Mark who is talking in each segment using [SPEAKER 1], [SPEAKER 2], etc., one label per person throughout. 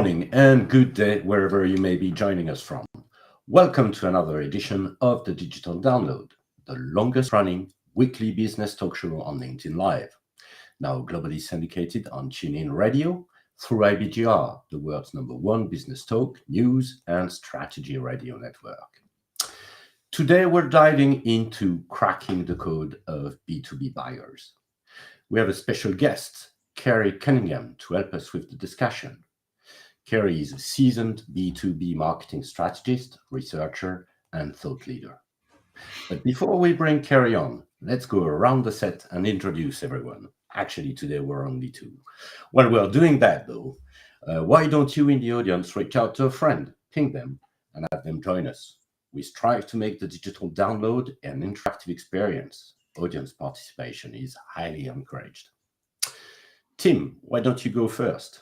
[SPEAKER 1] morning and good day wherever you may be joining us from. Welcome to another edition of the Digital Download, the longest running weekly business talk show on LinkedIn Live. Now globally syndicated on TuneIn Radio through IBGR, the world's #1 business talk, news and strategy radio network. Today we're diving into cracking the code of B2B buyers. We have a special guest, Kerry Cunningham, to help us with the discussion. Kerry is a seasoned B2B marketing strategist, researcher, and thought leader. But before we bring Kerry on, let's go around the set and introduce everyone. Actually, today we're only two. While we're doing that, though, why don't you in the audience reach out to a friend, ping them, and have them join us? We strive to make the digital download an interactive experience. Audience participation is highly encouraged. Tim, why don't you go first?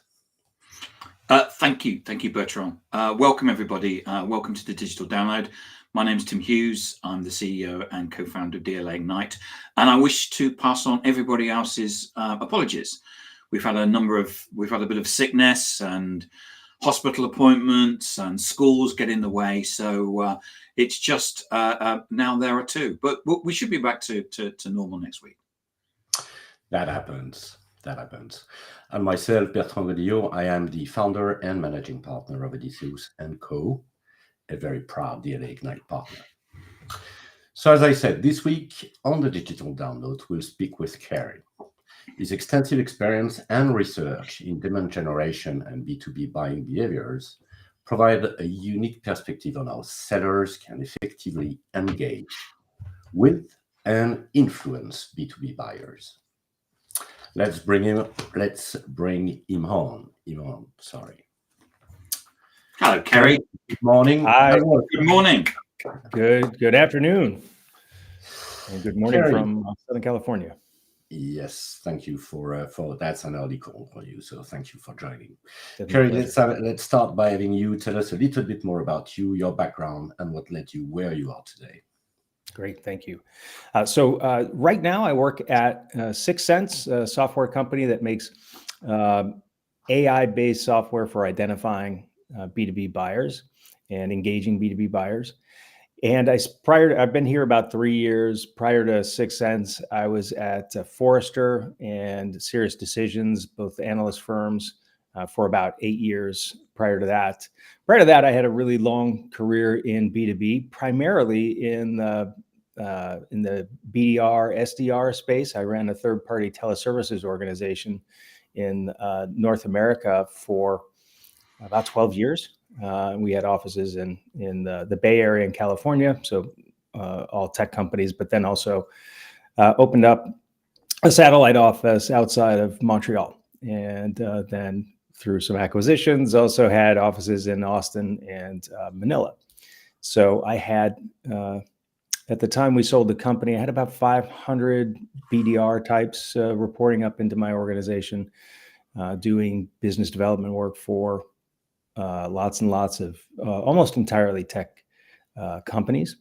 [SPEAKER 2] Thank you, Bertrand. Welcome, everybody. Welcome to the Digital Download. My name is Tim Hughes. I'm the CEO and co-founder of DLA Ignite, and I wish to pass on everybody else's apologies. We've had a bit of sickness and hospital appointments and schools get in the way, so it's just now there are two. But we should be back to normal next week.
[SPEAKER 1] That happens. And myself, Bertrand Godillot, I am the founder and managing partner of Odysseus & Co., a very proud DLA Ignite partner. So as I said, this week on the Digital Download, we'll speak with Kerry. His extensive experience and research in demand generation and B2B buying behaviors provide a unique perspective on how sellers can effectively engage with and influence B2B buyers. Let's bring him on.
[SPEAKER 2] Hello, Kerry.
[SPEAKER 1] Good morning.
[SPEAKER 3] Hi.
[SPEAKER 2] Good morning.
[SPEAKER 3] Good afternoon. And good morning
[SPEAKER 1] Kerry.
[SPEAKER 3] From Southern California.
[SPEAKER 1] Yes, thank you for that's an early call for you, so thank you for joining.
[SPEAKER 3] Definitely.
[SPEAKER 1] Kerry, let's start by having you tell us a little bit more about you, your background, and what led you where you are today.
[SPEAKER 3] Great, thank you. So right now I work at 6 Sense, a software company that makes AI-based software for identifying B2B buyers and engaging B2B buyers. And I've been here about 3 years. Prior to 6 Sense, I was at Forrester and Serious Decisions, both analyst firms, for about 8 years. Prior to that, I had a really long career in B2B, primarily in the BDR, SDR space. I ran a third-party teleservices organization in North America for about 12 years. We had offices in the Bay Area in California, so all tech companies, but then also opened up a satellite office outside of Montreal. And then through some acquisitions, also had offices in Austin and Manila. So I had, at the time we sold the company, I had about 500 BDR types reporting up into my organization, doing business development work for lots and lots of almost entirely tech companies.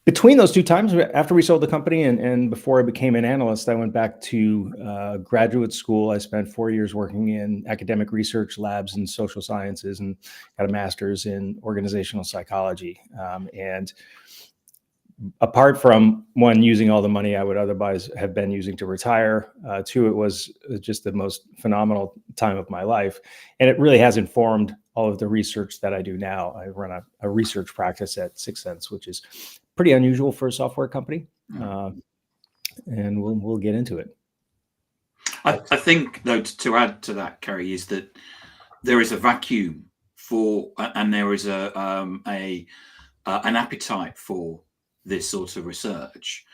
[SPEAKER 3] Between those two times, after we sold the company and before I became an analyst, I went back to graduate school. I spent 4 years working in academic research labs in social sciences and got a master's in organizational psychology. And apart from one, using all the money I would otherwise have been using to retire, two, it was just the most phenomenal time of my life. And it really has informed all of the research that I do now. I run a research practice at 6 Sense, which is pretty unusual for a software company. And we'll get into it.
[SPEAKER 2] I think, though, to add to that, Kerry, is that there is a vacuum and there is an appetite for this sort of research,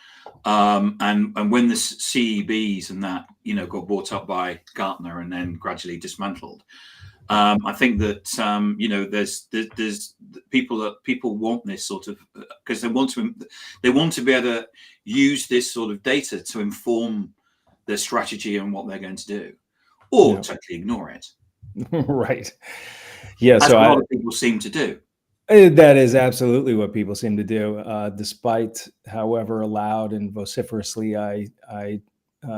[SPEAKER 2] and when the CEBs and that got bought up by Gartner and then gradually dismantled, I think that there's people want this sort of, because they want to be able to use this sort of data to inform their strategy and what they're going to do, or totally ignore it.
[SPEAKER 3] Right. Yeah.
[SPEAKER 2] As
[SPEAKER 3] so
[SPEAKER 2] a lot of people seem to do.
[SPEAKER 3] That is absolutely what people seem to do, despite however loud and vociferously I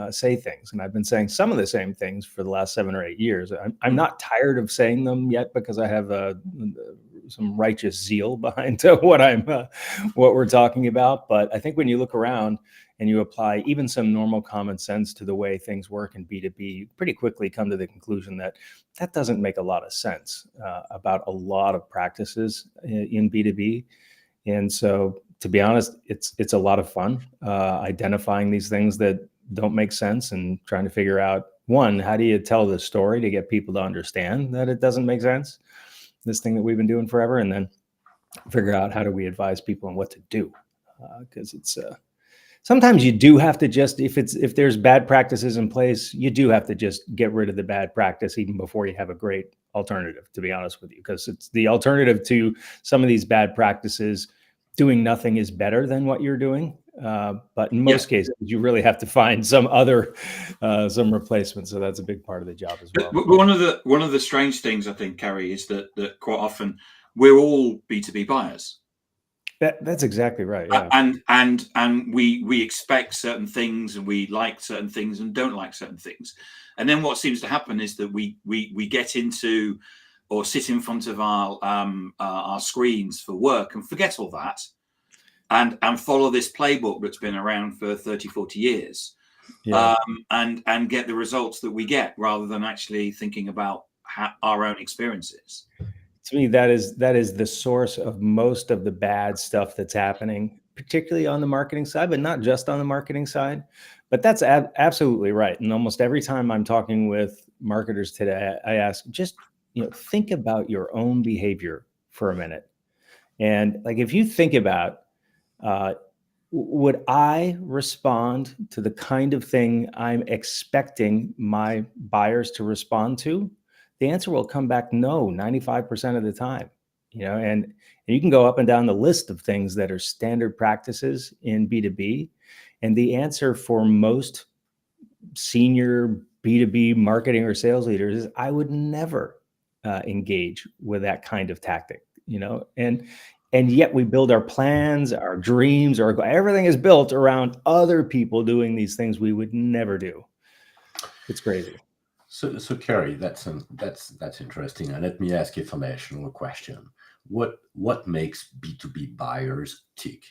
[SPEAKER 3] say things. And I've been saying some of the same things for the last 7 or 8 years. I'm not tired of saying them yet because I have some righteous zeal behind what we're talking about. But I think when you look around and you apply even some normal common sense to the way things work in B2B, you pretty quickly come to the conclusion that that doesn't make a lot of sense about a lot of practices in B2B. And so, to be honest, it's a lot of fun identifying these things that don't make sense and trying to figure out, one, how do you tell the story to get people to understand that it doesn't make sense, this thing that we've been doing forever, and then figure out how do we advise people on what to do, because it's sometimes you do have to just, if there's bad practices in place, you do have to just get rid of the bad practice even before you have a great alternative, to be honest with you, because it's the alternative to some of these bad practices. Doing nothing is better than what you're doing. But in most cases, you really have to find some replacement. So that's a big part of the job as well.
[SPEAKER 2] But one of the strange things, I think, Kerry, is that quite often we're all B2B buyers.
[SPEAKER 3] That's exactly right. Yeah.
[SPEAKER 2] And we expect certain things, and we like certain things and don't like certain things. And then what seems to happen is that we get into or sit in front of our screens for work and forget all that, and follow this playbook that's been around for 30, 40 years, and get the results that we get, rather than actually thinking about our own experiences.
[SPEAKER 3] To me, that is the source of most of the bad stuff that's happening, particularly on the marketing side, but not just on the marketing side. But that's absolutely right. And almost every time I'm talking with marketers today, I ask, just think about your own behavior for a minute. And like, if you think about, would I respond to the kind of thing I'm expecting my buyers to respond to? The answer will come back no, 95% of the time. And you can go up and down the list of things that are standard practices in B2B. And the answer for most senior B2B marketing or sales leaders is, I would never engage with that kind of tactic, and yet we build our plans, our dreams, everything is built around other people doing these things we would never do. It's crazy.
[SPEAKER 1] So Kerry, that's interesting. And let me ask you a foundational question. What makes B2B buyers tick?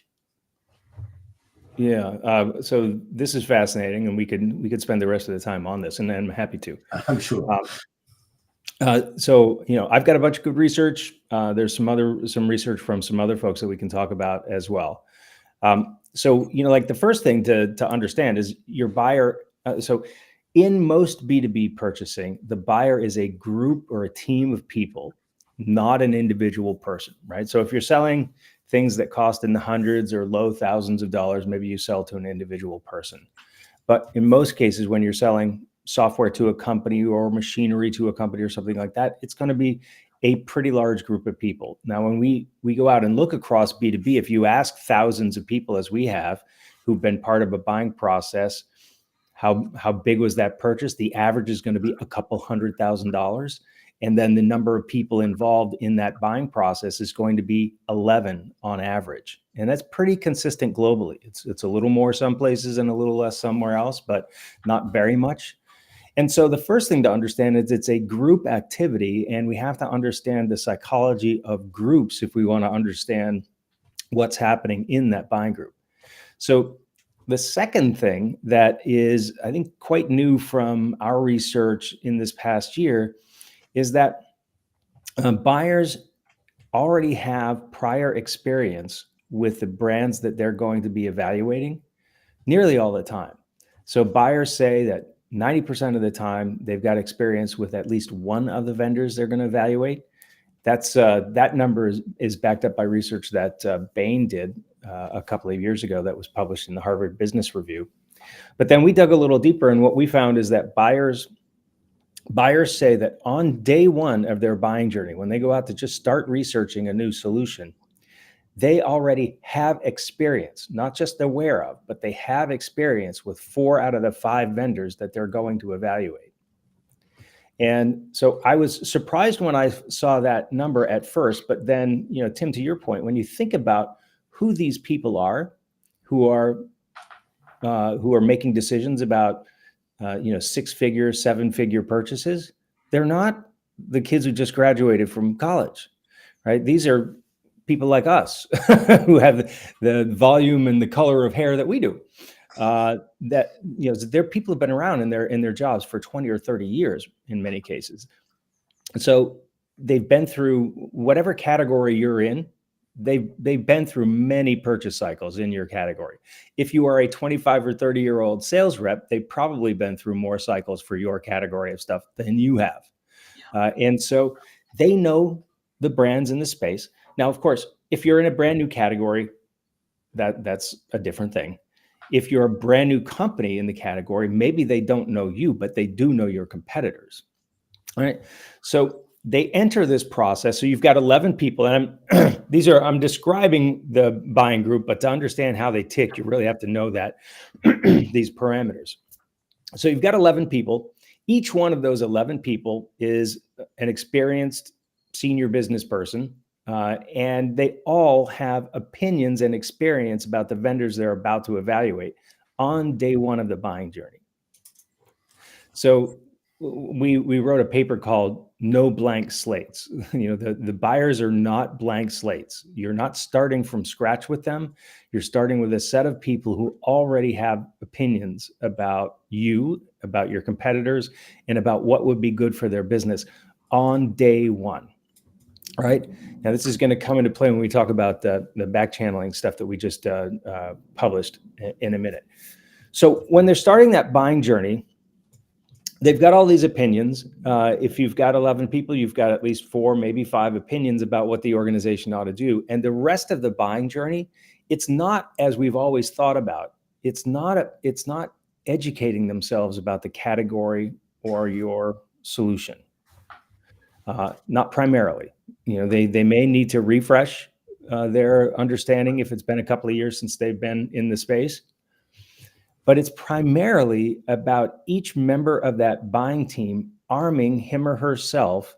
[SPEAKER 3] Yeah. So this is fascinating, and we could spend the rest of the time on this, and I'm happy to.
[SPEAKER 1] I'm sure.
[SPEAKER 3] So I've got a bunch of good research. There's some research from some other folks that we can talk about as well. So like the first thing to understand is your buyer. So in most B2B purchasing, the buyer is a group or a team of people, not an individual person, right? So if you're selling things that cost in the hundreds or low thousands of dollars, maybe you sell to an individual person. But in most cases, when you're selling software to a company or machinery to a company or something like that, it's going to be a pretty large group of people. Now, when we go out and look across B2B, if you ask thousands of people, as we have, who've been part of a buying process, how big was that purchase? The average is going to be a couple $100,000. And then the number of people involved in that buying process is going to be 11 on average. And that's pretty consistent globally. It's a little more some places and a little less somewhere else, but not very much. And so the first thing to understand is it's a group activity, and we have to understand the psychology of groups if we want to understand what's happening in that buying group. So the second thing that is, I think, quite new from our research in this past year is that buyers already have prior experience with the brands that they're going to be evaluating nearly all the time. So buyers say that 90% of the time they've got experience with at least one of the vendors they're going to evaluate. That number is backed up by research that Bain did a couple of years ago that was published in the Harvard Business Review. But then we dug a little deeper, and what we found is that buyers say that on day one of their buying journey, when they go out to just start researching a new solution, they already have experience, not just aware of, but they have experience with 4 out of the 5 vendors that they're going to evaluate. And so I was surprised when I saw that number at first, but then, Tim, to your point, when you think about who these people are, who are who are making decisions about, 6-figure, 7-figure purchases, they're not the kids who just graduated from college, right? These are people like us who have the volume and the color of hair that we do. They're people who've been around in their jobs for 20 or 30 years in many cases. So they've been through whatever category you're in. They've been through many purchase cycles in your category. If you are a 25 or 30-year-old sales rep, they've probably been through more cycles for your category of stuff than you have. And so they know the brands in the space. Now, of course, if you're in a brand new category, that's a different thing. If you're a brand new company in the category, maybe they don't know you, but they do know your competitors. All right. So they enter this process. So you've got 11 people, and I'm describing the buying group, but to understand how they tick, you really have to know that these parameters. So you've got 11 people. Each one of those 11 people is an experienced senior business person, and they all have opinions and experience about the vendors they're about to evaluate on day one of the buying journey. So we wrote a paper called No Blank Slates. The buyers are not blank slates. You're not starting from scratch with them. You're starting with a set of people who already have opinions about you, about your competitors, and about what would be good for their business on day one. All right. Now, this is going to come into play when we talk about the back channeling stuff that we just published in a minute. So when they're starting that buying journey, they've got all these opinions. If you've got 11 people, you've got at least 4, maybe 5 opinions about what the organization ought to do. And the rest of the buying journey, it's not as we've always thought about. It's not educating themselves about the category or your solution. Not primarily. They may need to refresh their understanding if it's been a couple of years since they've been in the space. But it's primarily about each member of that buying team arming him or herself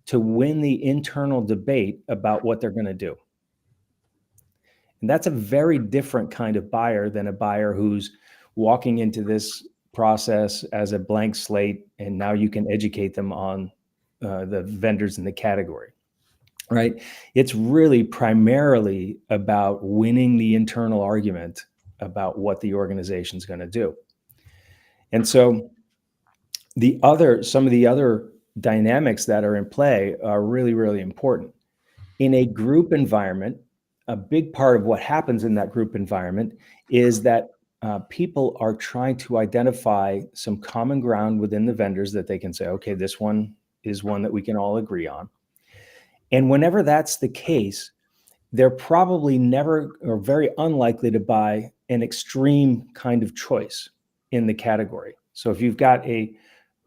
[SPEAKER 3] to win the internal debate about what they're going to do. And that's a very different kind of buyer than a buyer who's walking into this process as a blank slate, and now you can educate them on the vendors in the category, right? It's really primarily about winning the internal argument about what the organization is going to do. And so some of the other dynamics that are in play are really, really important. In a group environment, a big part of what happens in that group environment is that people are trying to identify some common ground within the vendors that they can say, okay, this one is one that we can all agree on. And whenever that's the case, they're probably never or very unlikely to buy an extreme kind of choice in the category. So if you've got a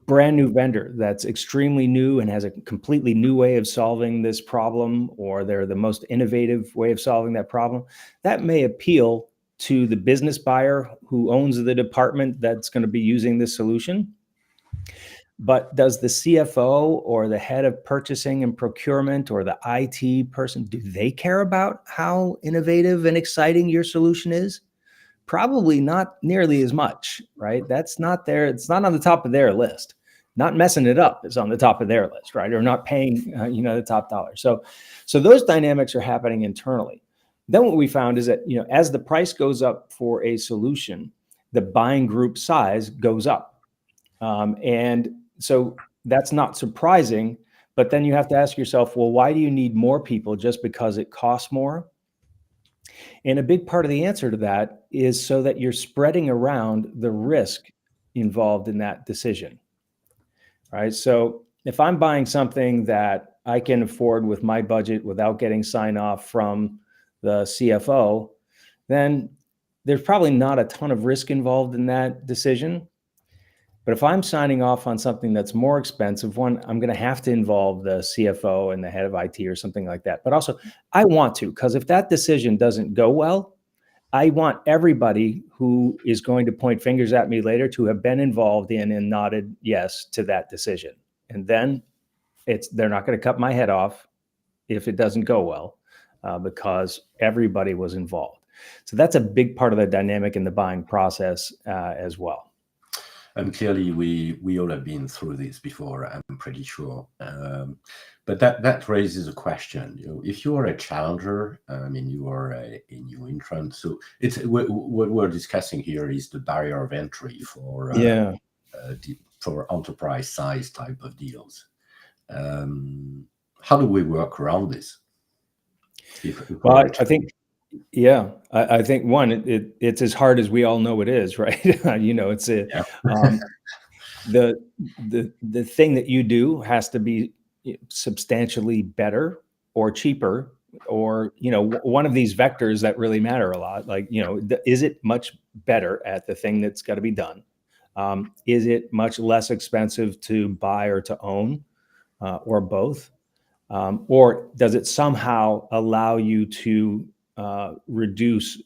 [SPEAKER 3] brand new vendor that's extremely new and has a completely new way of solving this problem, or they're the most innovative way of solving that problem, that may appeal to the business buyer who owns the department that's going to be using this solution. But does the CFO or the head of purchasing and procurement or the IT person, do they care about how innovative and exciting your solution is? Probably not nearly as much, right? That's not there. It's not on the top of their list. Not messing it up is on the top of their list, right? Or not paying, the top dollar. So those dynamics are happening internally. Then what we found is that, as the price goes up for a solution, the buying group size goes up. And so that's not surprising, but then you have to ask yourself, well, why do you need more people just because it costs more? And a big part of the answer to that is so that you're spreading around the risk involved in that decision, right? So if I'm buying something that I can afford with my budget without getting sign off from the CFO, then there's probably not a ton of risk involved in that decision. But if I'm signing off on something that's more expensive, one, I'm going to have to involve the CFO and the head of IT or something like that. But also, I want to, because if that decision doesn't go well, I want everybody who is going to point fingers at me later to have been involved in and nodded yes to that decision. And then they're not going to cut my head off if it doesn't go well, because everybody was involved. So that's a big part of the dynamic in the buying process as well.
[SPEAKER 1] And clearly, we all have been through this before, I'm pretty sure. But that raises a question. If you are a challenger, I mean, you are a new entrant. So what we're discussing here is the barrier of entry for for enterprise size type of deals. How do we work around this?
[SPEAKER 3] Well, I think, I think one, it's as hard as we all know it is, right? It's the thing that you do has to be substantially better or cheaper, or one of these vectors that really matter a lot. Like, is it much better at the thing that's got to be done? Is it much less expensive to buy or to own, or both? Or does it somehow allow you to reduce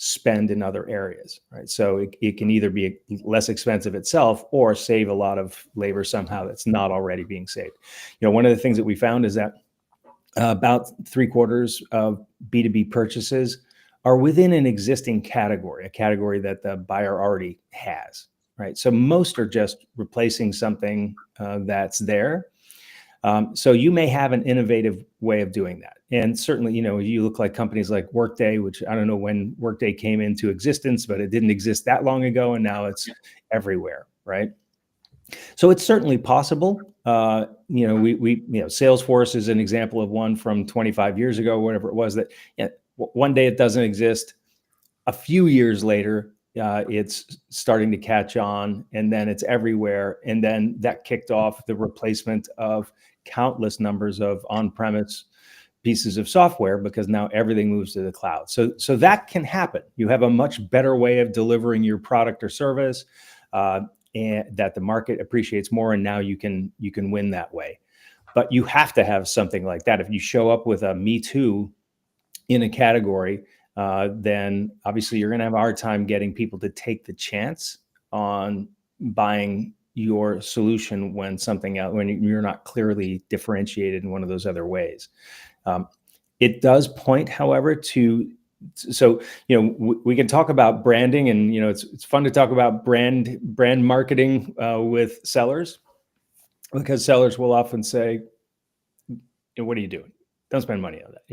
[SPEAKER 3] spend in other areas, right? So it can either be less expensive itself or save a lot of labor somehow that's not already being saved. One of the things that we found is that about 3/4 of B2B purchases are within an existing category, a category that the buyer already has, right? So most are just replacing something that's there. So you may have an innovative way of doing that. And certainly, you look like companies like Workday, which I don't know when Workday came into existence, but it didn't exist that long ago, and now it's everywhere, right? So it's certainly possible. Salesforce is an example of one from 25 years ago, whatever it was, that one day it doesn't exist. A few years later, it's starting to catch on, and then it's everywhere. And then that kicked off the replacement of countless numbers of on-premise pieces of software, because now everything moves to the cloud. So that can happen. You have a much better way of delivering your product or service, and that the market appreciates more, and now you can win that way. But you have to have something like that. If you show up with a Me Too in a category, then obviously you're going to have a hard time getting people to take the chance on buying your solution when you're not clearly differentiated in one of those other ways. It does point, however, we can talk about branding, and it's fun to talk about brand marketing with sellers, because sellers will often say, "What are you doing? Don't spend money on that."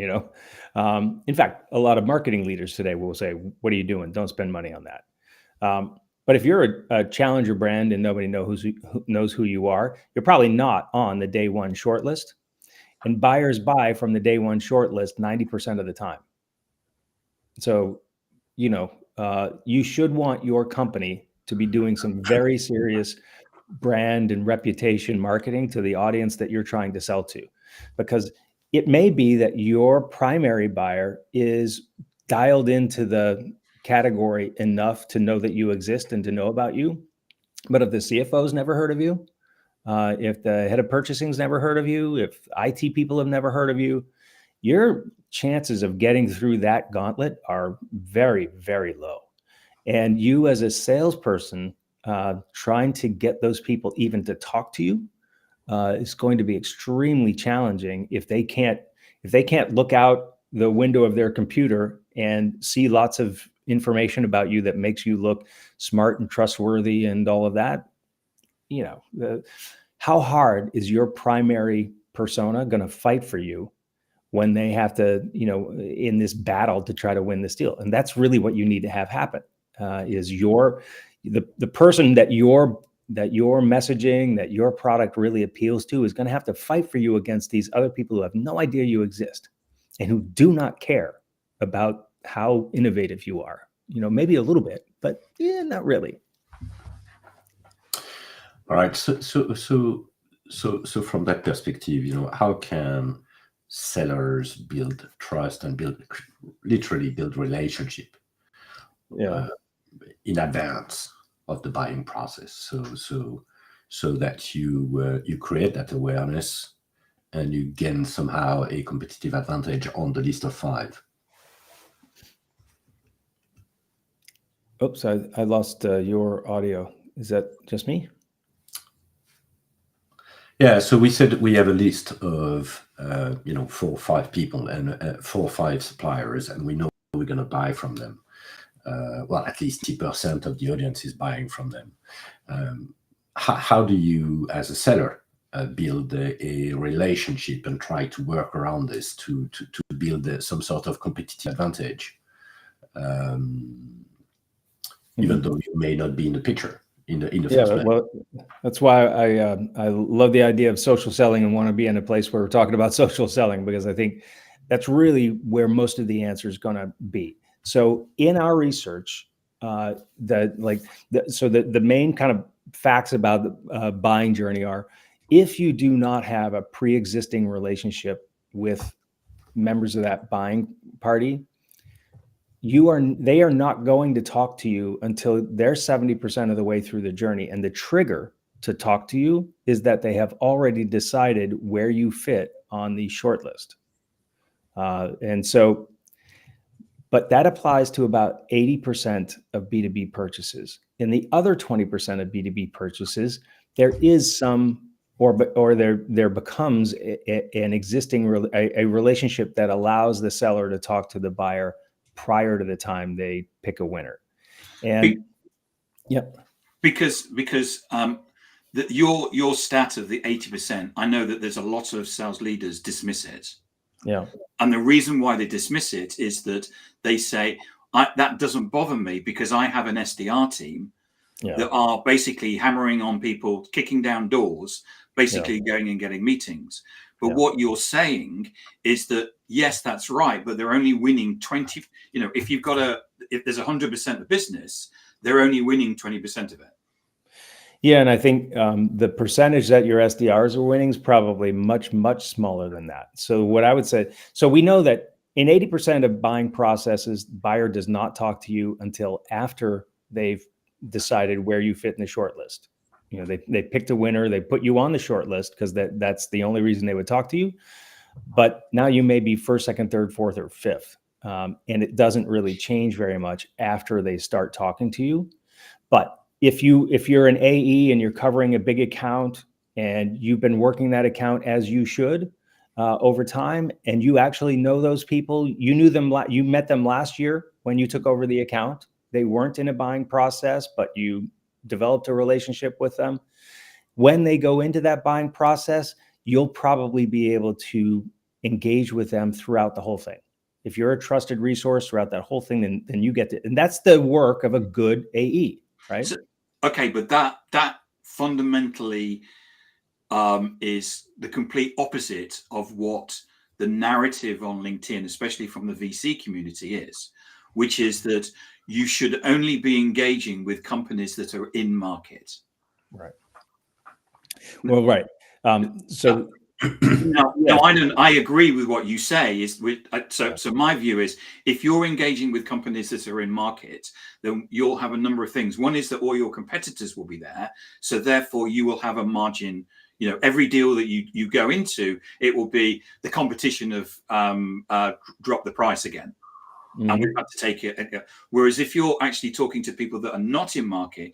[SPEAKER 3] In fact, a lot of marketing leaders today will say, "What are you doing? Don't spend money on that." But if you're a challenger brand and nobody knows who you are, you're probably not on the day one shortlist. And buyers buy from the day one shortlist 90% of the time. So, you should want your company to be doing some very serious brand and reputation marketing to the audience that you're trying to sell to, because it may be that your primary buyer is dialed into the category enough to know that you exist and to know about you. But if the CFO's never heard of you, if the head of purchasing's never heard of you, if IT people have never heard of you, your chances of getting through that gauntlet are very, very low. And you, as a salesperson, trying to get those people even to talk to you is going to be extremely challenging if they can't look out the window of their computer and see lots of information about you that makes you look smart and trustworthy and all of that. How hard is your primary persona going to fight for you when they have to, in this battle to try to win this deal? And that's really what you need to have happen. Is the person that your messaging, that your product really appeals to, is going to have to fight for you against these other people who have no idea you exist and who do not care about how innovative you are. Maybe a little bit, but not really.
[SPEAKER 1] All right. So from that perspective, how can sellers build trust and literally build relationship in advance of the buying process, so that you create that awareness and you gain somehow a competitive advantage on the list of 5?
[SPEAKER 3] Oops, I lost your audio. Is that just me?
[SPEAKER 1] Yeah, so we said we have a list of 4 or 5 people and 4 or 5 suppliers, and we know we're going to buy from them. Well, at least 80% of the audience is buying from them. How do you, as a seller, build a relationship and try to work around this to build some sort of competitive advantage, even though you may not be in the picture in the first place?
[SPEAKER 3] Well, that's why I love the idea of social selling and want to be in a place where we're talking about social selling, because I think that's really where most of the answer is going to be. So in our research, the main kind of facts about the buying journey are: if you do not have a pre-existing relationship with members of that buying party, they are not going to talk to you until they're 70% of the way through the journey. And the trigger to talk to you is that they have already decided where you fit on the short list. But that applies to about 80% of B2B purchases. In the other 20% of B2B purchases, there is some, or there becomes an existing relationship that allows the seller to talk to the buyer prior to the time they pick a winner. And
[SPEAKER 2] because your stat of the 80%, I know that there's a lot of sales leaders dismiss it.
[SPEAKER 3] Yeah.
[SPEAKER 2] And the reason why they dismiss it is that they say, that doesn't bother me because I have an SDR team that are basically hammering on people, kicking down doors, basically going and getting meetings. But what you're saying is that, yes, that's right, but they're only winning 20, if there's 100% of business, they're only winning 20% of it.
[SPEAKER 3] Yeah, and I think the percentage that your SDRs are winning is probably much, much smaller than that. So what I would say, so we know that in 80% of buying processes, buyer does not talk to you until after they've decided where you fit in the short list. They picked a winner, they put you on the short list because that's the only reason they would talk to you. But now you may be first, second, third, fourth, or fifth. And it doesn't really change very much after they start talking to you. But if you're an AE and you're covering a big account and you've been working that account as you should over time, and you actually know those people, you met them last year when you took over the account. They weren't in a buying process, but you developed a relationship with them. When they go into that buying process, you'll probably be able to engage with them throughout the whole thing. If you're a trusted resource throughout that whole thing, then you get to, and that's the work of a good AE, right?
[SPEAKER 2] So, okay, but that fundamentally is the complete opposite of what the narrative on LinkedIn, especially from the VC community, is, which is that you should only be engaging with companies that are in market.
[SPEAKER 3] Right. Well, right. So
[SPEAKER 2] no, I agree with what you say. So my view is, if you're engaging with companies that are in market, then you'll have a number of things. One is that all your competitors will be there, so therefore you will have a margin. Every deal that you go into, it will be the competition of drop the price again. Mm-hmm. And we've had to take it. Whereas if you're actually talking to people that are not in market,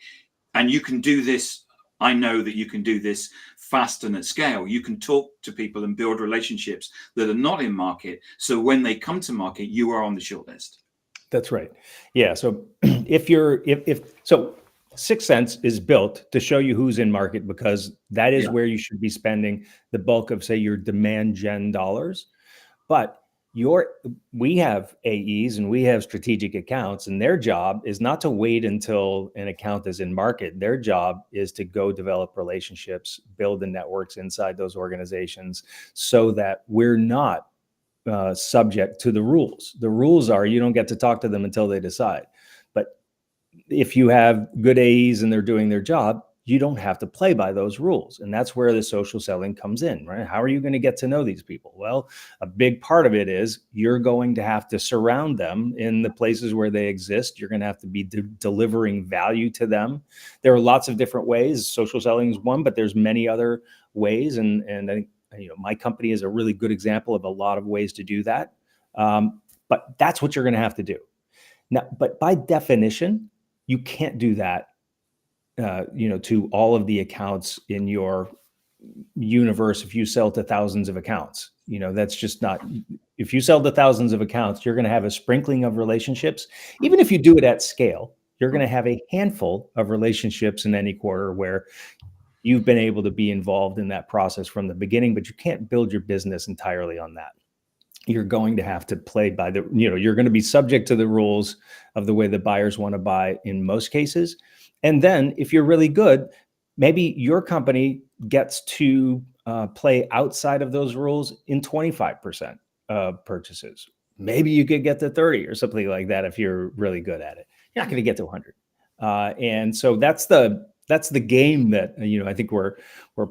[SPEAKER 2] and you can do this, I know that you can do this fast and at scale. You can talk to people and build relationships that are not in market. So when they come to market, you are on the short list.
[SPEAKER 3] That's right. Yeah. So so Sixth Sense is built to show you who's in market, because that is where you should be spending the bulk of, say, your demand gen dollars. But we have AEs and we have strategic accounts, and their job is not to wait until an account is in market. Their job is to go develop relationships, build the networks inside those organizations, so that we're not subject to the rules. The rules are you don't get to talk to them until they decide. But if you have good AEs and they're doing their job, you don't have to play by those rules. And that's where the social selling comes in, right? How are you going to get to know these people? Well, a big part of it is you're going to have to surround them in the places where they exist. You're going to have to be delivering value to them. There are lots of different ways. Social selling is one, but there's many other ways. And I think, my company is a really good example of a lot of ways to do that. But that's what you're going to have to do. Now, but by definition, you can't do that to all of the accounts in your universe. If you sell to thousands of accounts, that's just not, if you sell to thousands of accounts, you're going to have a sprinkling of relationships. Even if you do it at scale, you're going to have a handful of relationships in any quarter where you've been able to be involved in that process from the beginning, but you can't build your business entirely on that. You're going to have to play by the, you're going to be subject to the rules of the way the buyers want to buy in most cases. And then if you're really good, maybe your company gets to play outside of those rules in 25% of purchases. Maybe you could get to 30 or something like that if you're really good at it. You're not going to get to 100. And so that's the game that I think we're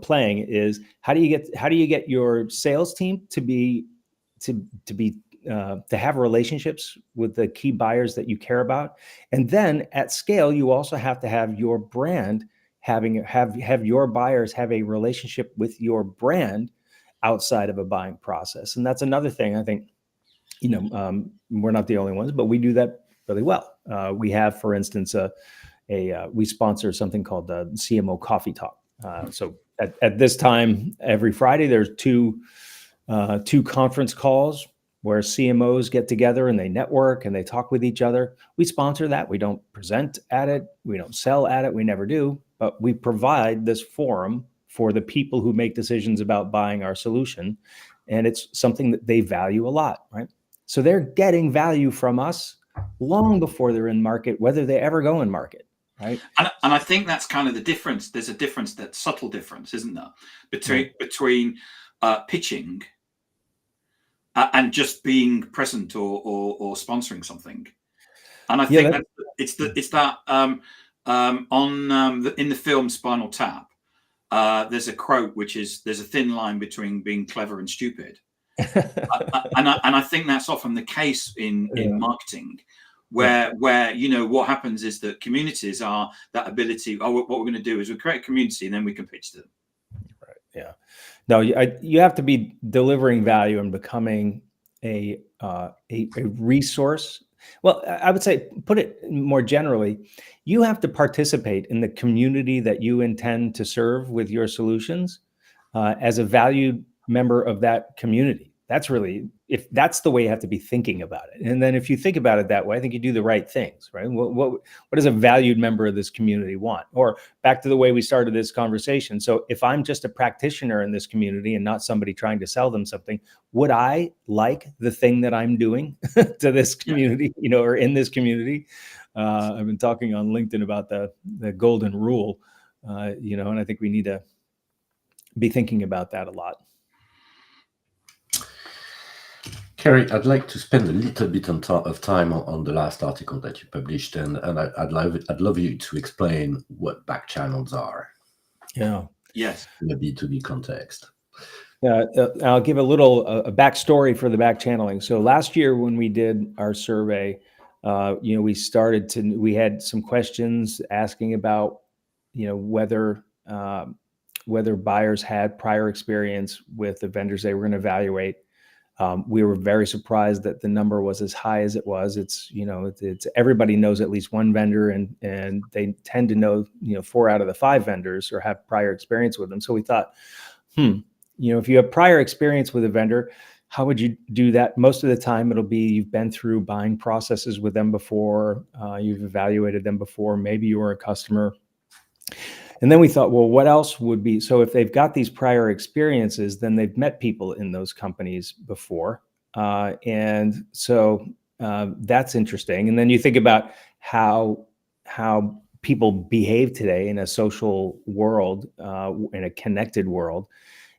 [SPEAKER 3] playing is how do you get your sales team to have relationships with the key buyers that you care about, and then at scale you also have to have your brand have your buyers have a relationship with your brand outside of a buying process. And that's another thing I think we're not the only ones, but we do that really well. We have, for instance, we sponsor something called the CMO Coffee Talk. So at this time every Friday there's two conference calls where CMOs get together and they network and they talk with each other. We sponsor that. We don't present at it. We don't sell at it. We never do. But we provide this forum for the people who make decisions about buying our solution. And it's something that they value a lot, right? So they're getting value from us long before they're in market, whether they ever go in market, right?
[SPEAKER 2] And I think that's kind of the difference. There's a difference, that subtle difference, isn't there, between pitching and just being present or sponsoring something. And I think it's that in the film Spinal Tap, there's a quote which is, "There's a thin line between being clever and stupid," and I think that's often the case in marketing, where what happens is that communities are that ability. What we're going to do is we create a community and then we can pitch to them.
[SPEAKER 3] Right. Yeah. No, you have to be delivering value and becoming a resource. Well, I would say, put it more generally, you have to participate in the community that you intend to serve with your solutions as a valued member of that community. That's really, if that's the way you have to be thinking about it. And then if you think about it that way, I think you do the right things, right? What does a valued member of this community want? Or back to the way we started this conversation. So if I'm just a practitioner in this community and not somebody trying to sell them something, would I like the thing that I'm doing to this community, or in this community? I've been talking on LinkedIn about the golden rule, and I think we need to be thinking about that a lot.
[SPEAKER 1] Kerry, I'd like to spend a little bit of time on the last article that you published, and I'd love you to explain what back channels are.
[SPEAKER 3] Yeah.
[SPEAKER 2] Yes.
[SPEAKER 1] In a B2B context.
[SPEAKER 3] I'll give a little a backstory for the back channeling. So last year when we did our survey, we had some questions asking about, whether buyers had prior experience with the vendors they were going to evaluate. We were very surprised that the number was as high as it was. It's everybody knows at least one vendor, and they tend to know 4 out of the 5 vendors or have prior experience with them. So we thought, if you have prior experience with a vendor, how would you do that? Most of the time, it'll be you've been through buying processes with them before, you've evaluated them before, maybe you were a customer. And then we thought, well, what else would be? So if they've got these prior experiences, then they've met people in those companies before. And so that's interesting. And then you think about how people behave today in a social world, in a connected world.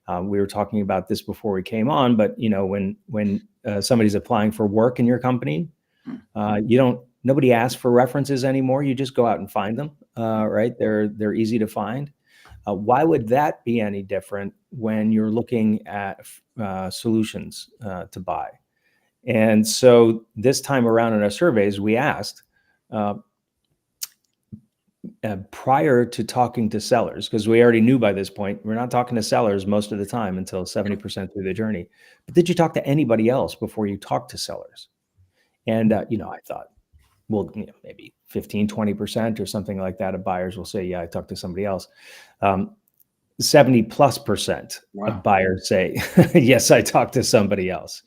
[SPEAKER 3] We were talking about this before we came on, but when somebody's applying for work in your company, nobody asks for references anymore. You just go out and find them, right? They're easy to find. Why would that be any different when you're looking at solutions to buy? And so this time around in our surveys, we asked, prior to talking to sellers, because we already knew by this point, we're not talking to sellers most of the time until 70% through the journey. But did you talk to anybody else before you talked to sellers? And, I thought, well, maybe 15, 20% or something like that of buyers will say, yeah, I talked to somebody else. 70+%
[SPEAKER 2] Wow.
[SPEAKER 3] of buyers say, yes, I talked to somebody else.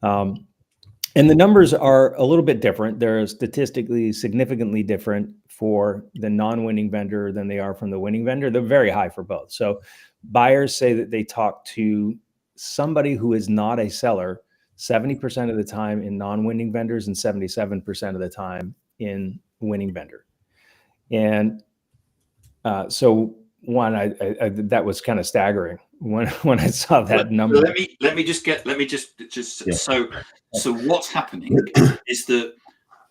[SPEAKER 3] And the numbers are a little bit different. They're statistically significantly different for the non-winning vendor than they are from the winning vendor. They're very high for both. So buyers say that they talk to somebody who is not a seller 70% of the time in non-winning vendors and 77% of the time in winning vendor. And so one, I that was kind of staggering when I saw that number.
[SPEAKER 2] Let me just
[SPEAKER 1] Yeah.
[SPEAKER 2] So what's happening is that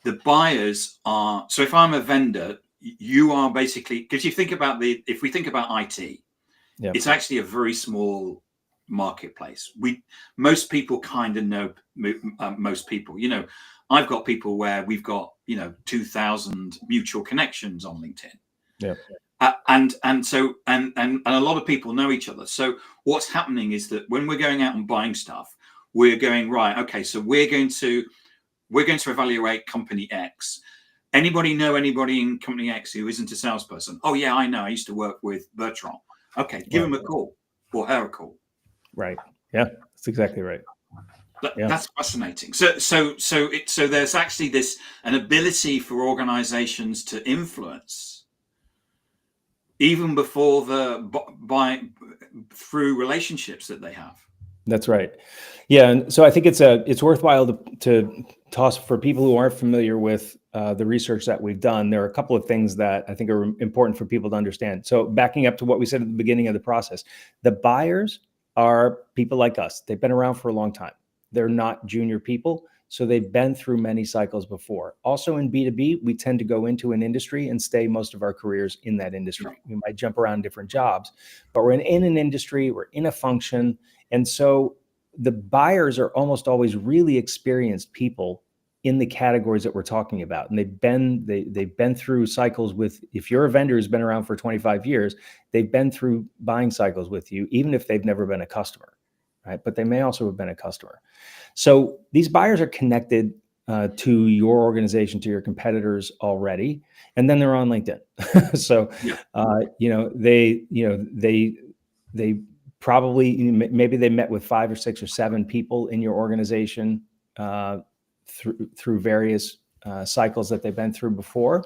[SPEAKER 2] the buyers are, so if I'm a vendor, you are basically, because you think about if we think about IT,
[SPEAKER 3] Yeah.
[SPEAKER 2] it's actually a very small marketplace. Most people kind of know most people. I've got people where we've got 2,000 mutual connections on LinkedIn.
[SPEAKER 3] Yeah.
[SPEAKER 2] And a lot of people know each other. So what's happening is that when we're going out and buying stuff, we're going, right, okay, so we're going to evaluate company X. Anybody know anybody in company X who isn't a salesperson? Oh yeah, I know. I used to work with Bertrand. Okay, give him a call or her a call.
[SPEAKER 3] Right. Yeah, that's exactly right.
[SPEAKER 2] That's fascinating. So there's actually an ability for organizations to influence even before through relationships that they have.
[SPEAKER 3] That's right. Yeah, and so I think it's worthwhile to toss for people who aren't familiar with the research that we've done. There are a couple of things that I think are important for people to understand. So backing up to what we said at the beginning of the process, the buyers are people like us. They've been around for a long time. They're not junior people, so they've been through many cycles before. Also in B2B, we tend to go into an industry and stay most of our careers in that industry. We might jump around different jobs, but we're in an industry, we're in a function. And so the buyers are almost always really experienced people in the categories that we're talking about. And they've been through cycles with, if you're a vendor who's been around for 25 years, they've been through buying cycles with you, even if they've never been a customer, right? But they may also have been a customer. So these buyers are connected to your organization, to your competitors already, and then they're on LinkedIn. So, they probably, maybe they met with 5 or 6 or 7 people in your organization through various cycles that they've been through before.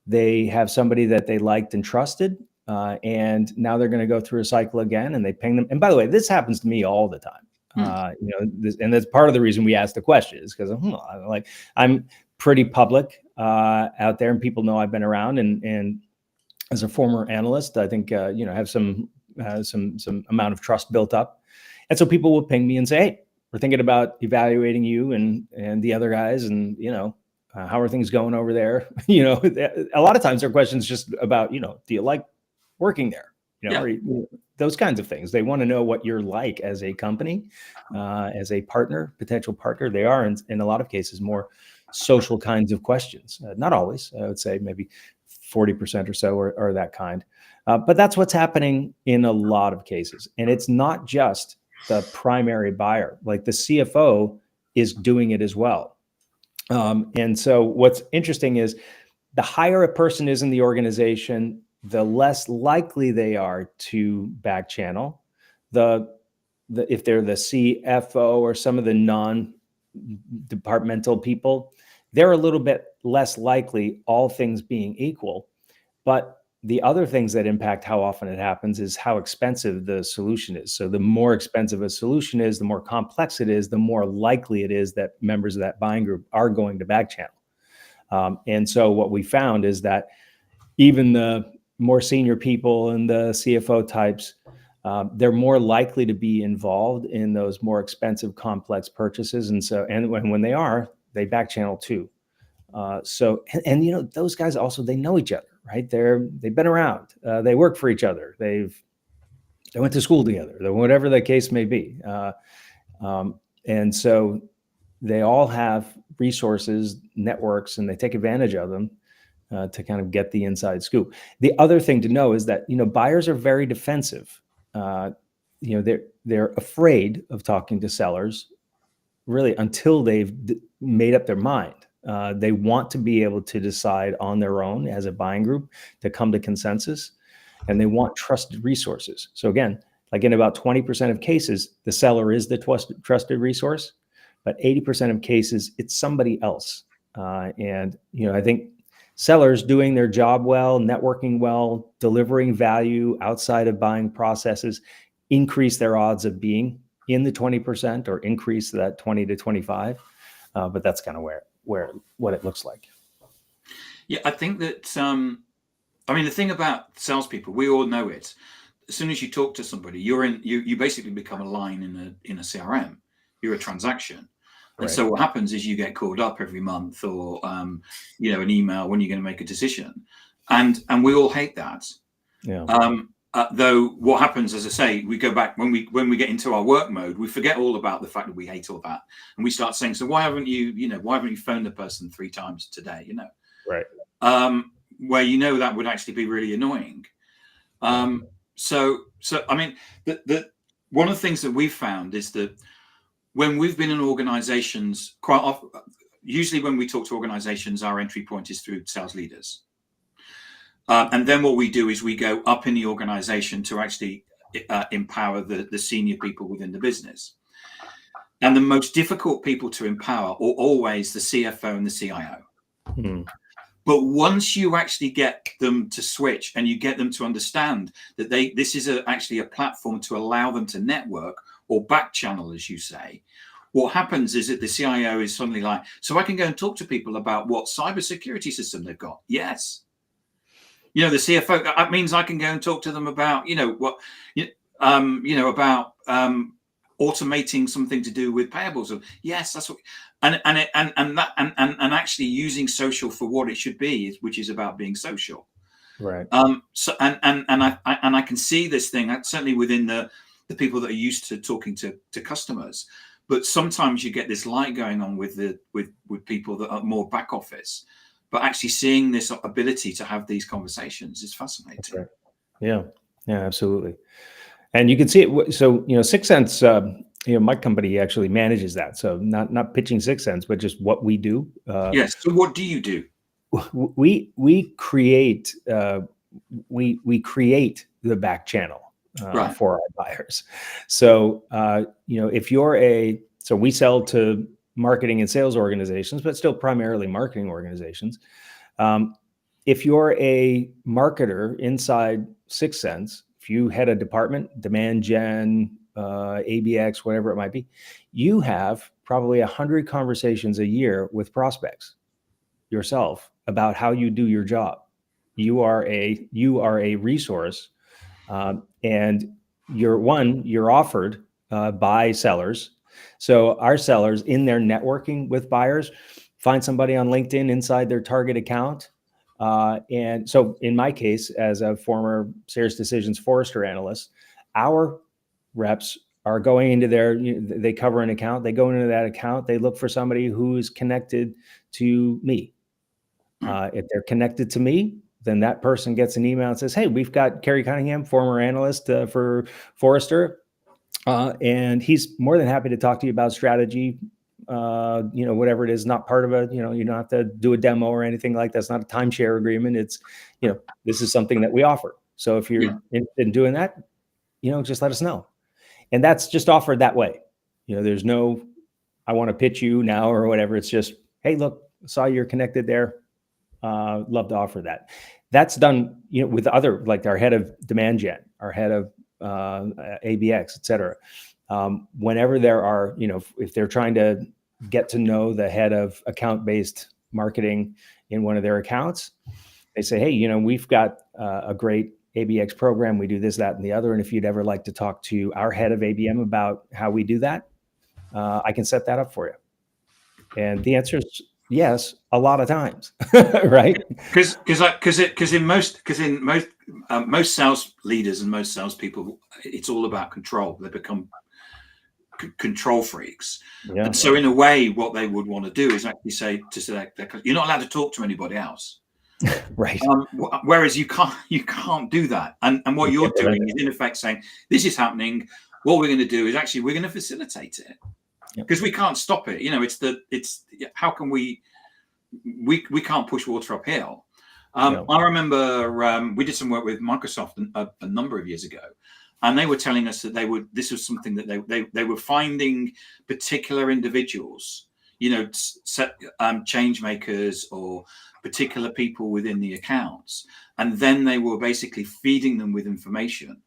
[SPEAKER 3] They have somebody that they liked and trusted, and now they're going to go through a cycle again, and they ping them. And by the way, this happens to me all the time. And that's part of the reason we asked the question, is because I'm pretty public out there, and people know I've been around. And as a former analyst, I think have some amount of trust built up, and so people will ping me and say, "Hey, we're thinking about evaluating you and the other guys, and how are things going over there?" A lot of times their questions just about do you like working there? Or those kinds of things. They want to know what you're like as a company, as a partner, potential partner. They are in a lot of cases more social kinds of questions. Not always. I would say maybe 40% or so are that kind. But that's what's happening in a lot of cases. And it's not just the primary buyer. Like the CFO is doing it as well. And so what's interesting is the higher a person is in the organization, the less likely they are to back channel. If they're the CFO or some of the non-departmental people, they're a little bit less likely, all things being equal. But the other things that impact how often it happens is how expensive the solution is. So the more expensive a solution is, the more complex it is, the more likely it is that members of that buying group are going to back channel. And so what we found is that even the more senior people and the CFO types, they're more likely to be involved in those more expensive, complex purchases. And when they are, they back channel too. Those guys also, they know each other, right? They've been around, they work for each other. They went to school together, whatever the case may be. And so they all have resources, networks, and they take advantage of them to kind of get the inside scoop. The other thing to know is that, buyers are very defensive. They're afraid of talking to sellers really until they've made up their mind. They want to be able to decide on their own as a buying group to come to consensus, and they want trusted resources. So again, like in about 20% of cases, the seller is the trusted resource, but 80% of cases, it's somebody else. And I think sellers doing their job well, networking well, delivering value outside of buying processes increase their odds of being in the 20% or increase that 20 to 25. But that's kind of what it looks like.
[SPEAKER 2] Yeah, I think that, the thing about salespeople, we all know it. As soon as you talk to somebody, you basically become a line in a CRM. You're a transaction. And
[SPEAKER 3] Right.
[SPEAKER 2] so what happens is you get called up every month or, an email when you're going to make a decision. And we all hate that.
[SPEAKER 3] Yeah.
[SPEAKER 2] Though what happens, as I say, we go back when we get into our work mode, we forget all about the fact that we hate all that. And we start saying, so why haven't you phoned the person 3 times today?
[SPEAKER 3] Right.
[SPEAKER 2] Where that would actually be really annoying. So the one of the things that we've found is that when we've been in organizations, quite often, usually when we talk to organizations, our entry point is through sales leaders. And then what we do is we go up in the organization to actually empower the senior people within the business. And the most difficult people to empower are always the CFO and the CIO.
[SPEAKER 3] Hmm.
[SPEAKER 2] But once you actually get them to switch and you get them to understand that this is actually a platform to allow them to network or back channel, as you say, what happens is that the CIO is suddenly like, so I can go and talk to people about what cybersecurity system they've got. Yes. The CFO, that means I can go and talk to them about, about automating something to do with payables. Yes, that's what, and actually using social for what it should be, which is about being social.
[SPEAKER 3] Right.
[SPEAKER 2] So I can see this thing certainly within the people that are used to talking to customers, but sometimes you get this light going on with people that are more back office, but actually seeing this ability to have these conversations is fascinating.
[SPEAKER 3] Right. Yeah, absolutely. And you can see it. So, Sixth Sense, my company actually manages that. So not pitching Sixth Sense, but just what we do.
[SPEAKER 2] Yes. So what do you do?
[SPEAKER 3] We create we create the back channel
[SPEAKER 2] Right.
[SPEAKER 3] for our buyers. So if you're so we sell to marketing and sales organizations, but still primarily marketing organizations. If you're a marketer inside Sixth Sense, if you head a department, demand gen, ABX, whatever it might be, you have probably 100 conversations a year with prospects yourself about how you do your job. You are a resource, and you're offered by sellers. So our sellers, in their networking with buyers, find somebody on LinkedIn inside their target account. And so in my case, as a former Sales Decisions Forrester analyst, our reps are going into they cover an account, they go into that account, they look for somebody who is connected to me. If they're connected to me, then that person gets an email and says, hey, we've got Kerry Cunningham, former analyst for Forrester. And he's more than happy to talk to you about strategy, whatever it is, not part of you don't have to do a demo or anything like that. It's not a timeshare agreement. It's, this is something that we offer. So if you're interested in doing that, just let us know. And that's just offered that way. There's no, I want to pitch you now or whatever. It's just, hey, look, saw you're connected there. Love to offer that. That's done, with other, like our head of demand gen, our head of ABX, et cetera. Whenever there are, if they're trying to get to know the head of account-based marketing in one of their accounts, they say, hey, we've got a great ABX program. We do this, that, and the other. And if you'd ever like to talk to our head of ABM about how we do that, I can set that up for you. And the answer is yes, a lot of times, right?
[SPEAKER 2] Because in most sales leaders and most salespeople, it's all about control. They become control freaks, and so in a way, what they would want to do is actually say you're not allowed to talk to anybody else,
[SPEAKER 3] right?
[SPEAKER 2] Whereas you can't do that, and what you're doing is in effect saying this is happening. What we're going to do is actually we're going to facilitate it. Because we can't stop it, it's how can we can't push water uphill. I remember we did some work with Microsoft a number of years ago, and they were telling us that this was something that they were finding particular individuals, change makers or particular people within the accounts, and then they were basically feeding them with information.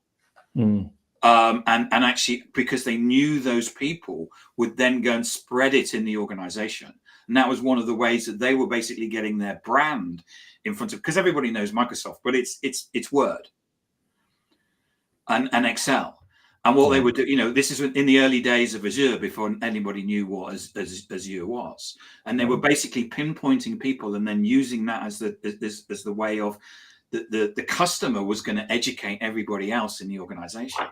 [SPEAKER 2] And actually, because they knew those people would then go and spread it in the organization. And that was one of the ways that they were basically getting their brand in front of, because everybody knows Microsoft, but it's Word and Excel. And what they would do, this is in the early days of Azure, before anybody knew what Azure was. And they were basically pinpointing people and then using that as the way of the customer was going to educate everybody else in the organization.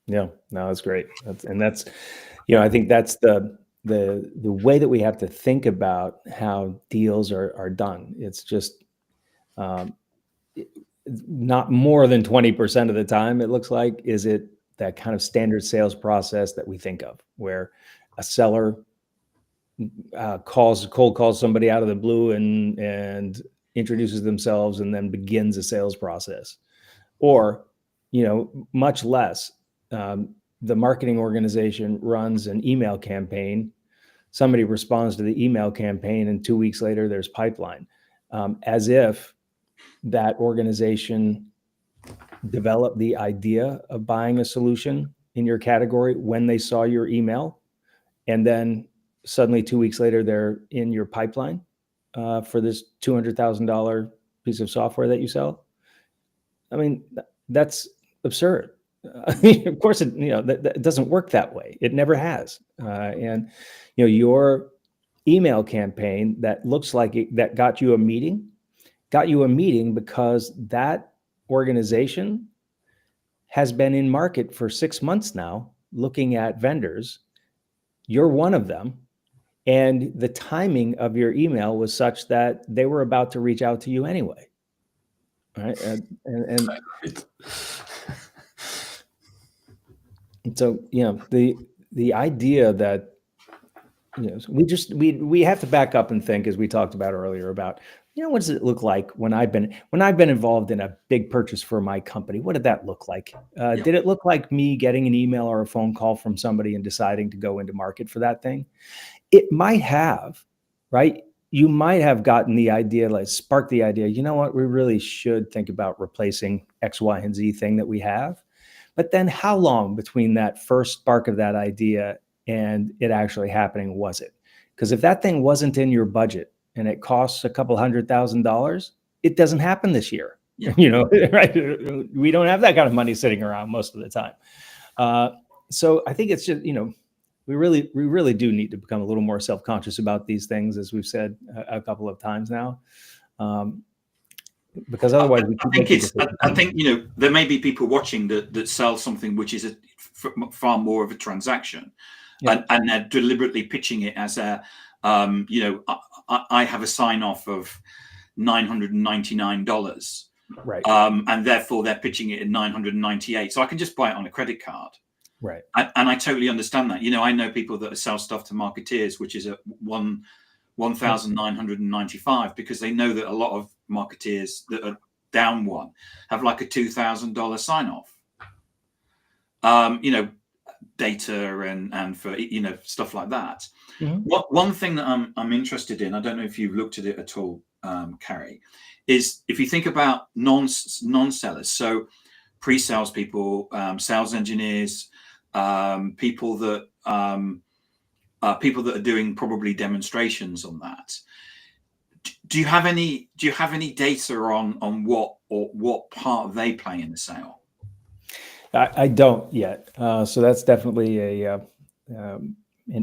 [SPEAKER 3] Yeah, no, that's great. That's I think that's the way that we have to think about how deals are done. It's just not more than 20% of the time, it looks like, is it that kind of standard sales process that we think of, where a seller cold calls somebody out of the blue and introduces themselves and then begins a sales process. Or, much less, the marketing organization runs an email campaign. Somebody responds to the email campaign, and 2 weeks later, there's pipeline, as if that organization developed the idea of buying a solution in your category when they saw your email, and then suddenly 2 weeks later, they're in your pipeline for this $200,000 piece of software that you sell. I mean, that's absurd. Of course, that doesn't work that way. It never has. And your email campaign that looks like that got you a meeting because that organization has been in market for 6 months now, looking at vendors. You're one of them. And the timing of your email was such that they were about to reach out to you anyway. Right. And so, the idea that, we have to back up and think, as we talked about earlier, about, what does it look like when I've been involved in a big purchase for my company? What did that look like? Did it look like me getting an email or a phone call from somebody and deciding to go into market for that thing? It might have, right? You might have gotten the idea, sparked the idea, we really should think about replacing X, Y, and Z thing that we have. But then how long between that first spark of that idea and it actually happening was it? Because if that thing wasn't in your budget and it costs a couple $100,000, it doesn't happen this year. Yeah. Right? We don't have that kind of money sitting around most of the time. So I think it's just, we really do need to become a little more self-conscious about these things, as we've said a couple of times now. Because otherwise,
[SPEAKER 2] I think there may be people watching that sell something which is far more of a transaction, and they're deliberately pitching it as a, I have a sign off of $999,
[SPEAKER 3] right?
[SPEAKER 2] And therefore they're pitching it at $998, so I can just buy it on a credit card,
[SPEAKER 3] right?
[SPEAKER 2] And I totally understand that. I know people that sell stuff to marketeers, which is at $1,995, because they know that a lot of marketeers that are down one have like a $2,000 sign off. Data and for stuff like that. Mm-hmm. One thing that I'm interested in, I don't know if you've looked at it at all, Kerry, is if you think about non-sellers, so pre-sales people, sales engineers, people that are doing probably demonstrations on that. Do you have any data on what part they play in the sale?
[SPEAKER 3] I don't yet. So that's definitely an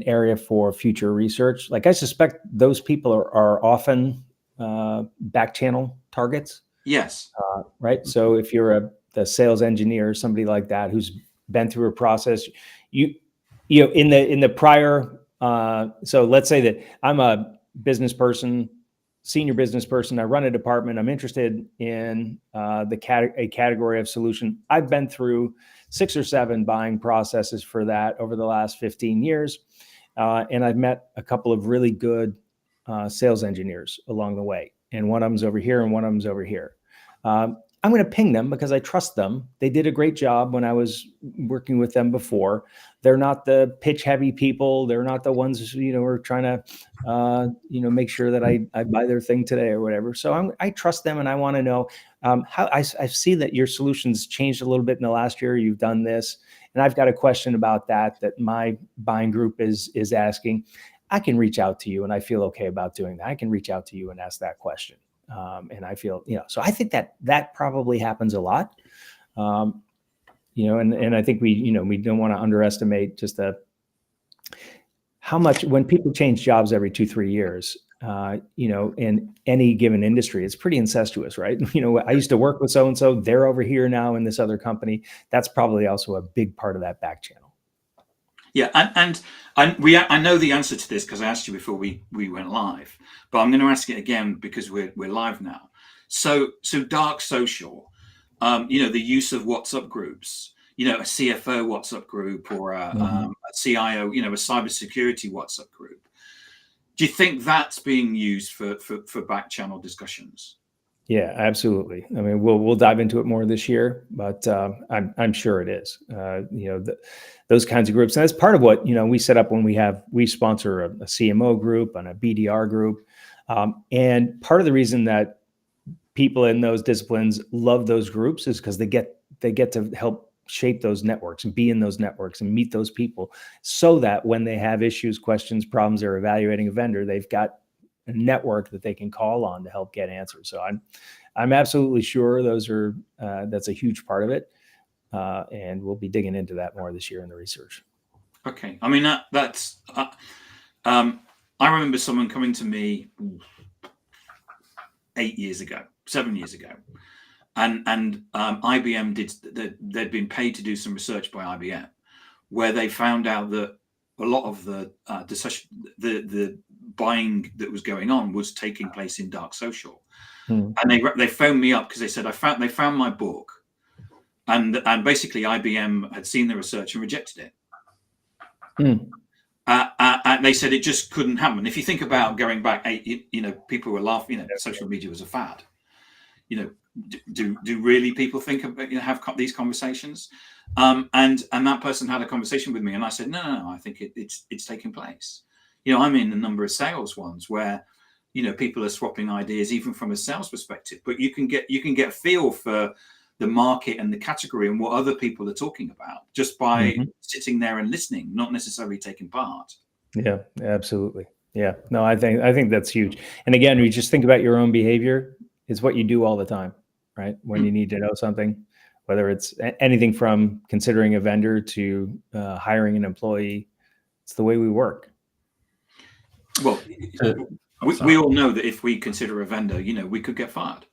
[SPEAKER 3] area for future research. Like, I suspect those people are often back channel targets.
[SPEAKER 2] Yes.
[SPEAKER 3] Right. So if you're the sales engineer, somebody like that who's been through a process, in the prior. So let's say that I'm a business person, senior business person. I run a department. I'm interested in a category of solution. I've been through 6 or 7 buying processes for that over the last 15 years. And I've met a couple of really good sales engineers along the way. And one of them's over here and one of them's over here. I'm going to ping them because I trust them. They did a great job when I was working with them before. They're not the pitch heavy people. They're not the ones, who are trying to, make sure that I buy their thing today or whatever. So I trust them, and I want to know how I see that your solutions changed a little bit in the last year. You've done this, and I've got a question about that my buying group is asking. I can reach out to you, and I feel okay about doing that. I can reach out to you and ask that question. And I feel, so I think that probably happens a lot, and I think we don't want to underestimate just how much when people change jobs every 2-3 years, in any given industry, it's pretty incestuous, right? I used to work with so-and-so, they're over here now in this other company. That's probably also a big part of that back channel.
[SPEAKER 2] Yeah, and I know the answer to this because I asked you before we went live, but I'm going to ask it again because we're live now. So dark social, the use of WhatsApp groups, a CFO WhatsApp group or a CIO, a cybersecurity WhatsApp group. Do you think that's being used for back channel discussions?
[SPEAKER 3] Yeah, absolutely. I mean, we'll dive into it more this year, but I'm sure it is. Those kinds of groups, and that's part of what we set up when we sponsor a CMO group and a BDR group, and part of the reason that people in those disciplines love those groups is because they get to help shape those networks and be in those networks and meet those people, so that when they have issues, questions, problems, they're evaluating a vendor, they've got a network that they can call on to help get answers. So I'm absolutely sure that's a huge part of it, and we'll be digging into that more this year in the research.
[SPEAKER 2] Okay, I mean that's. I remember someone coming to me 7 years ago, and IBM they'd been paid to do some research by IBM, where they found out that a lot of the buying that was going on was taking place in dark social, and they phoned me up because they said they found my book, and basically IBM had seen the research and rejected it. And they said it just couldn't happen. If you think about going back, people were laughing. Social media was a fad. Do really people think about have these conversations? And that person had a conversation with me, and I said, no, I think it's taking place. I'm in a number of sales ones where people are swapping ideas even from a sales perspective, but you can get a feel for the market and the category and what other people are talking about just by sitting there and listening, not necessarily taking part.
[SPEAKER 3] Yeah, absolutely. Yeah, no, I think that's huge. And again, you just think about your own behavior. It's what you do all the time, right? When you need to know something, whether it's anything from considering a vendor to hiring an employee, it's the way we work.
[SPEAKER 2] Well, we all know that if we consider a vendor, we could get fired.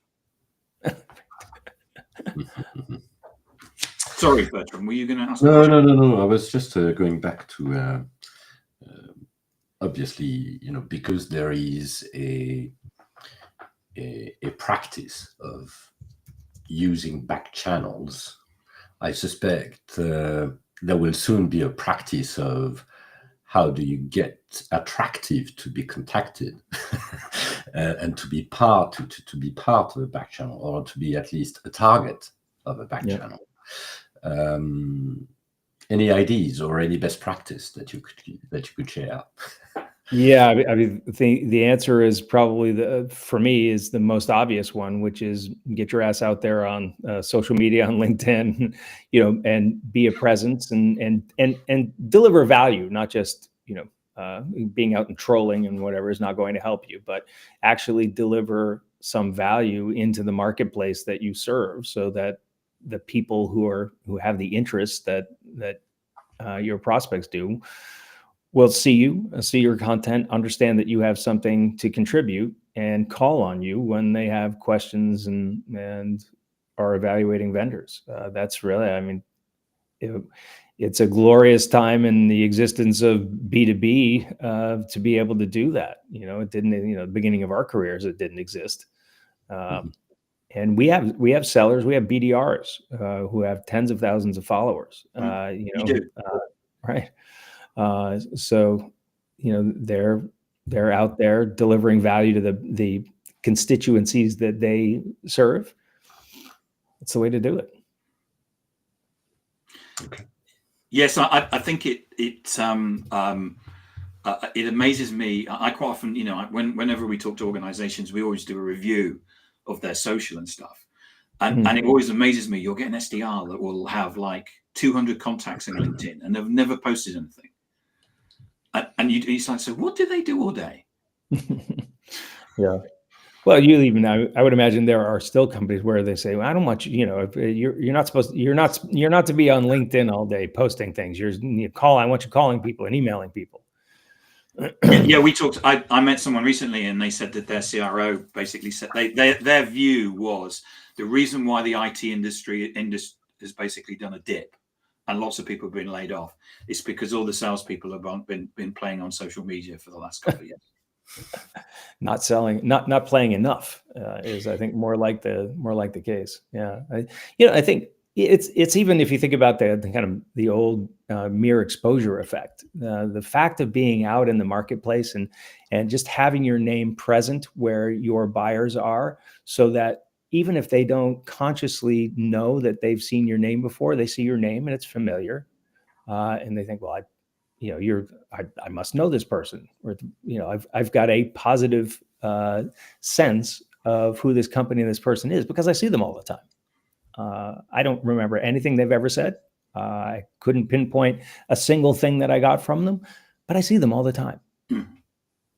[SPEAKER 2] Sorry, Bertram, were you going to ask?
[SPEAKER 1] No. I was just going back to obviously, because there is a practice of using back channels. I suspect there will soon be a practice of how do you get attractive to be contacted and to be part of a back channel, or to be at least a target of a back channel. Any ideas or any best practice that you could share?
[SPEAKER 3] Yeah, I mean, the answer is probably for me is the most obvious one, which is get your ass out there on social media, on LinkedIn, and be a presence and deliver value, not just being out and trolling and whatever is not going to help you, but actually deliver some value into the marketplace that you serve, so that the people who have the interests that your prospects do will see your content, understand that you have something to contribute, and call on you when they have questions and are evaluating vendors. That's really, I mean, it's a glorious time in the existence of B2B to be able to do that. It didn't, the beginning of our careers, it didn't exist. And we have sellers, we have BDRs who have tens of thousands of followers. Right. So, they're out there delivering value to the constituencies that they serve. It's the way to do it.
[SPEAKER 1] Okay.
[SPEAKER 2] Yes, I think it amazes me. I quite often, whenever we talk to organizations, we always do a review of their social and stuff. And it always amazes me. You'll get an SDR that will have like 200 contacts in LinkedIn and they've never posted anything. And it's like, so what do they do all day?
[SPEAKER 3] Yeah. Well, you even I would imagine there are still companies where they say, well, I don't want you. You're not supposed. You're not to be on LinkedIn all day posting things. I want you calling people and emailing people.
[SPEAKER 2] Yeah, we talked. I met someone recently, and they said that their CRO basically said their view was the reason why the IT industry has basically done a dip, and lots of people have been laid off. It's because all the salespeople have been playing on social media for the last couple of years.
[SPEAKER 3] Not selling, not playing enough is, I think, more like the case. Yeah, I think it's even if you think about the kind of the old mere exposure effect, the fact of being out in the marketplace and just having your name present where your buyers are, so that even if they don't consciously know that they've seen your name before, they see your name and it's familiar, and they think, well, I must know this person, or I've got a positive sense of who this company and this person is because I see them all the time. I don't remember anything they've ever said. I couldn't pinpoint a single thing that I got from them, but I see them all the time.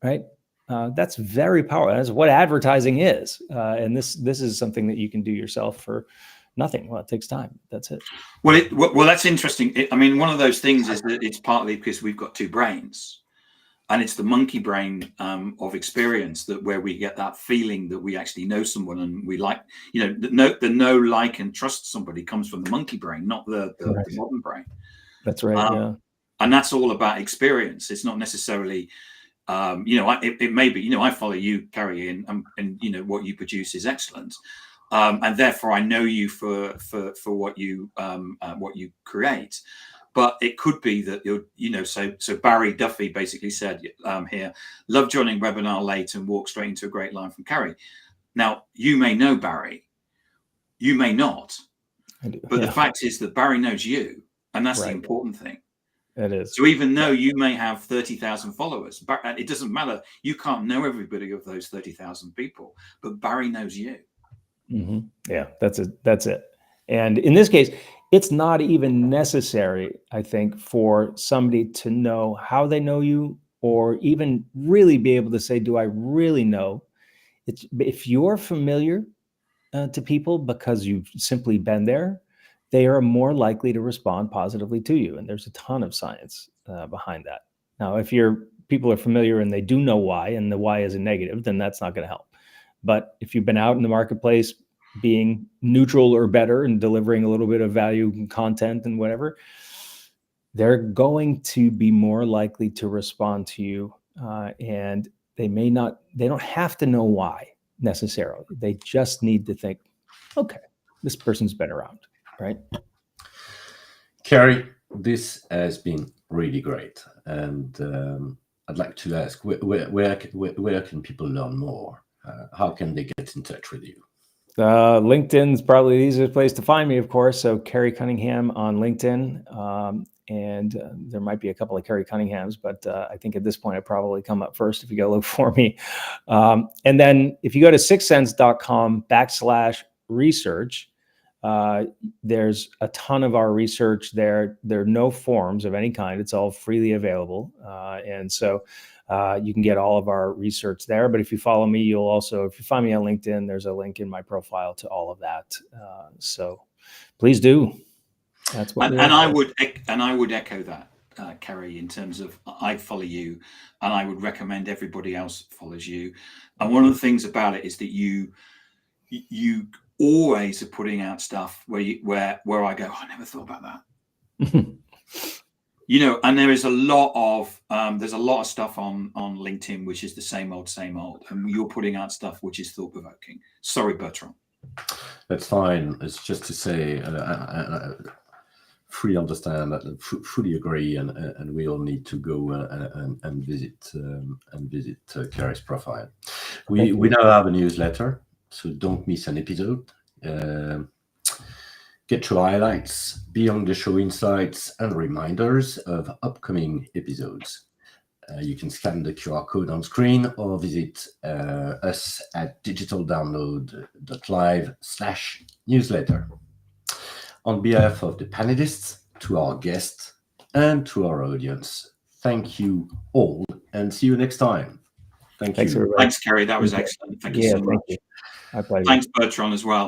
[SPEAKER 3] Right? That's very powerful. That's what advertising is, and this is something that you can do yourself for nothing. Well, it takes time. That's it.
[SPEAKER 2] Well, that's interesting. I mean, one of those things is that it's partly because we've got two brains, and it's the monkey brain of experience where we get that feeling that we actually know someone and we like, the know, like, and trust somebody comes from the monkey brain, not the modern brain.
[SPEAKER 3] That's right. Yeah.
[SPEAKER 2] And that's all about experience. It's not necessarily, it may be, I follow you, Kerry, and what you produce is excellent. And therefore, I know you for what you create, but it could be that you're, so Barry Duffy basically said here, love joining webinar late and walk straight into a great line from Kerry. Now, you may know Barry, you may not, but the fact is that Barry knows you, and that's the important thing.
[SPEAKER 3] It is.
[SPEAKER 2] So even though you may have 30,000 followers, it doesn't matter. You can't know everybody of those 30,000 people, but Barry knows you.
[SPEAKER 3] Mm-hmm. Yeah, that's it. And in this case, it's not even necessary, I think, for somebody to know how they know you, or even really be able to say, do I really know? If you're familiar to people because you've simply been there, they are more likely to respond positively to you. And there's a ton of science behind that. Now, if people are familiar and they do know why, and the why is a negative, then that's not going to help. But if you've been out in the marketplace being neutral or better and delivering a little bit of value and content and whatever, they're going to be more likely to respond to you. And they don't have to know why necessarily. They just need to think, okay, this person's been around, right?
[SPEAKER 1] Kerry, this has been really great. And I'd like to ask, where can people learn more? How can they get in touch with you?
[SPEAKER 3] LinkedIn's probably the easiest place to find me, of course. So Kerry Cunningham on LinkedIn. And there might be a couple of Kerry Cunninghams, but I think at this point I'd probably come up first if you go look for me. And then if you go to sixthsense.com/research, there's a ton of our research there. There are no forms of any kind. It's all freely available. And so you can get all of our research there. But if you follow me, if you find me on LinkedIn, there's a link in my profile to all of that. So please do. That's what.
[SPEAKER 2] And I would echo that, Kerry, in terms of I follow you, and I would recommend everybody else follows you. And one of the things about it is that you always are putting out stuff where I go, I never thought about that. And there is a lot of stuff on LinkedIn which is the same old, and you're putting out stuff which is thought provoking. Sorry, Bertrand.
[SPEAKER 1] That's fine. It's just to say, fully understand that, fully agree, and we all need to go and visit Kerry's profile. We now have a newsletter, so don't miss an episode. get your highlights, beyond the show insights, and reminders of upcoming episodes. You can scan the QR code on screen or visit us at digitaldownload.live/newsletter. On behalf of the panelists, to our guests, and to our audience, thank you all, and see you next time.
[SPEAKER 3] Thanks,
[SPEAKER 1] you.
[SPEAKER 3] everybody.
[SPEAKER 2] Thanks, Kerry. That was excellent. Thank you so much.
[SPEAKER 3] My pleasure.
[SPEAKER 2] Thanks, Bertrand, as well.